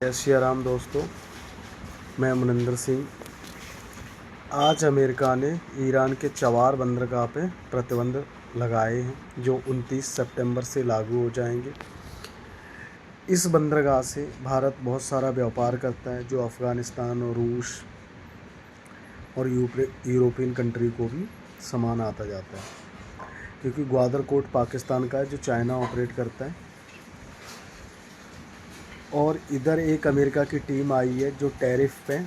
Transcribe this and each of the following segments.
जय श्री राम दोस्तों, मैं मनिंदर सिंह। आज अमेरिका ने ईरान के चबार बंदरगाह पे प्रतिबंध लगाए हैं जो 29 सितंबर से लागू हो जाएंगे। इस बंदरगाह से भारत बहुत सारा व्यापार करता है जो अफ़गानिस्तान और रूस और यूरोपियन कंट्री को भी सामान आता जाता है, क्योंकि ग्वादर कोट पाकिस्तान का है जो चाइना ऑपरेट करता है। और इधर एक अमेरिका की टीम आई है जो टैरिफ पे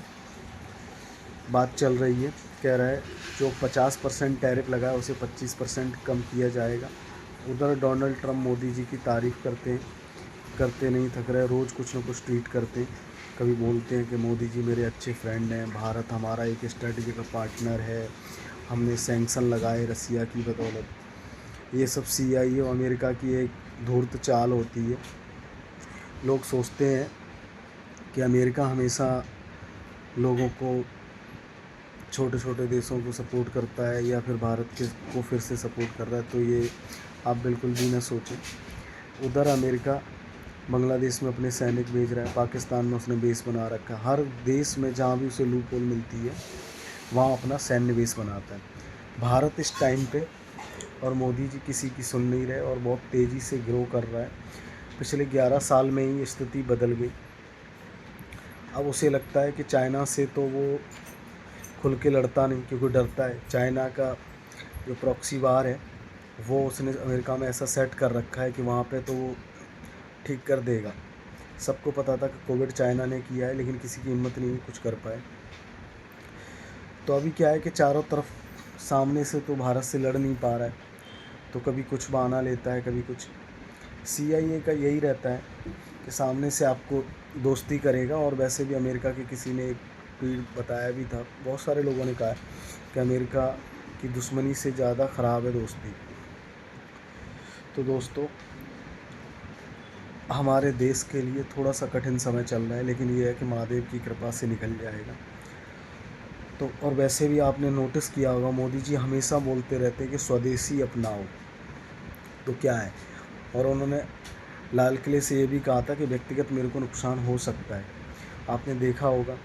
बात चल रही है, कह रहा है जो 50% टैरिफ लगा है उसे 25% कम किया जाएगा। उधर डोनाल्ड ट्रंप मोदी जी की तारीफ़ करते नहीं थक रहे, रोज़ कुछ ना कुछ ट्वीट करते। कभी बोलते हैं कि मोदी जी मेरे अच्छे फ्रेंड हैं, भारत हमारा एक स्ट्रेटजिक पार्टनर है, हमने सैंक्शन लगाए रसिया की बदौलत। ये सब CIA और अमेरिका की एक धूर्त चाल होती है। लोग सोचते हैं कि अमेरिका हमेशा लोगों को, छोटे छोटे देशों को सपोर्ट करता है या फिर भारत के को फिर से सपोर्ट कर रहा है, तो ये आप बिल्कुल भी ना सोचें। उधर अमेरिका बांग्लादेश में अपने सैनिक भेज रहा है, पाकिस्तान में उसने बेस बना रखा है। हर देश में जहाँ भी उसे लूप होल मिलती है वहाँ अपना सैन्य बेस बनाता है। भारत इस टाइम पे और मोदी जी किसी की सुन नहीं रहे और बहुत तेज़ी से ग्रो कर रहा है। पिछले 11 साल में ही स्थिति बदल गई। अब उसे लगता है कि चाइना से तो वो खुल के लड़ता नहीं, क्योंकि डरता है। चाइना का जो प्रॉक्सी वार है वो उसने अमेरिका में ऐसा सेट कर रखा है कि वहाँ पे तो वो ठीक कर देगा। सबको पता था कि कोविड चाइना ने किया है, लेकिन किसी की हिम्मत नहीं कुछ कर पाए। तो अभी क्या है कि चारों तरफ सामने से तो भारत से लड़ नहीं पा रहा है, तो कभी कुछ बहाना लेता है, कभी कुछ। CIA का यही रहता है कि सामने से आपको दोस्ती करेगा। और वैसे भी अमेरिका के किसी ने एक ट्वीट बताया भी था, बहुत सारे लोगों ने कहा कि अमेरिका की दुश्मनी से ज़्यादा ख़राब है दोस्ती। तो दोस्तों, हमारे देश के लिए थोड़ा सा कठिन समय चल रहा है, लेकिन ये है कि महादेव की कृपा से निकल जाएगा। तो और वैसे भी आपने नोटिस किया होगा, मोदी जी हमेशा बोलते रहते हैं कि स्वदेशी अपनाओ। तो क्या है, और उन्होंने लाल किले से ये भी कहा था कि व्यक्तिगत मेरे को नुकसान हो सकता है। आपने देखा होगा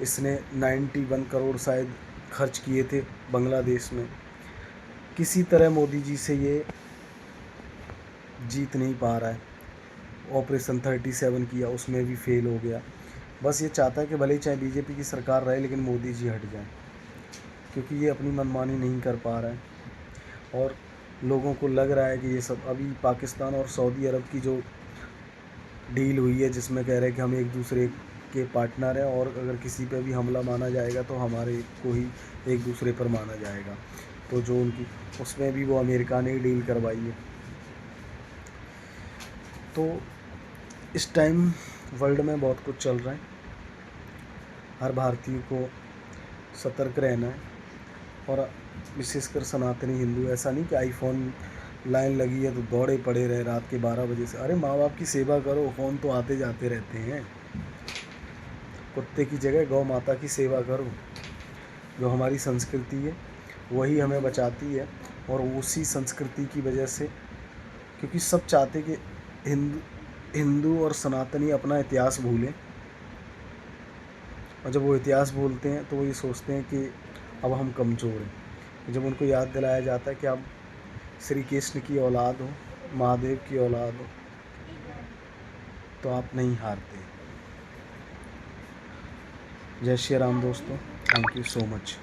इसने 91 करोड़ शायद खर्च किए थे बांग्लादेश में। किसी तरह मोदी जी से ये जीत नहीं पा रहा है। ऑपरेशन 37 किया, उसमें भी फेल हो गया। बस ये चाहता है कि भले ही चाहे BJP की सरकार रहे, लेकिन मोदी जी हट जाए, क्योंकि ये अपनी मनमानी नहीं कर पा रहा है। और लोगों को लग रहा है कि ये सब अभी पाकिस्तान और सऊदी अरब की जो डील हुई है, जिसमें कह रहे हैं कि हम एक दूसरे के पार्टनर हैं और अगर किसी पे भी हमला माना जाएगा तो हमारे को ही एक दूसरे पर माना जाएगा। तो जो उनकी, उसमें भी वो अमेरिका ने ही डील करवाई है। तो इस टाइम वर्ल्ड में बहुत कुछ चल रहा है। हर भारतीय को सतर्क रहना है, और विशेषकर सनातनी हिंदू। ऐसा नहीं कि आईफोन लाइन लगी है तो दौड़े पड़े रहे रात के 12 बजे से। अरे माँ बाप की सेवा करो, फ़ोन तो आते जाते रहते हैं। कुत्ते की जगह गौ माता की सेवा करो। जो हमारी संस्कृति है वही हमें बचाती है, और उसी संस्कृति की वजह से, क्योंकि सब चाहते कि हिंदू और सनातनी अपना इतिहास भूलें। और जब वो इतिहास भूलते हैं तो वो ये सोचते हैं कि अब हम कमज़ोर हैं। जब उनको याद दिलाया जाता है कि आप श्री कृष्ण की औलाद हो, महादेव की औलाद हो, तो आप नहीं हारते। जय श्री राम दोस्तों, थैंक यू सो मच।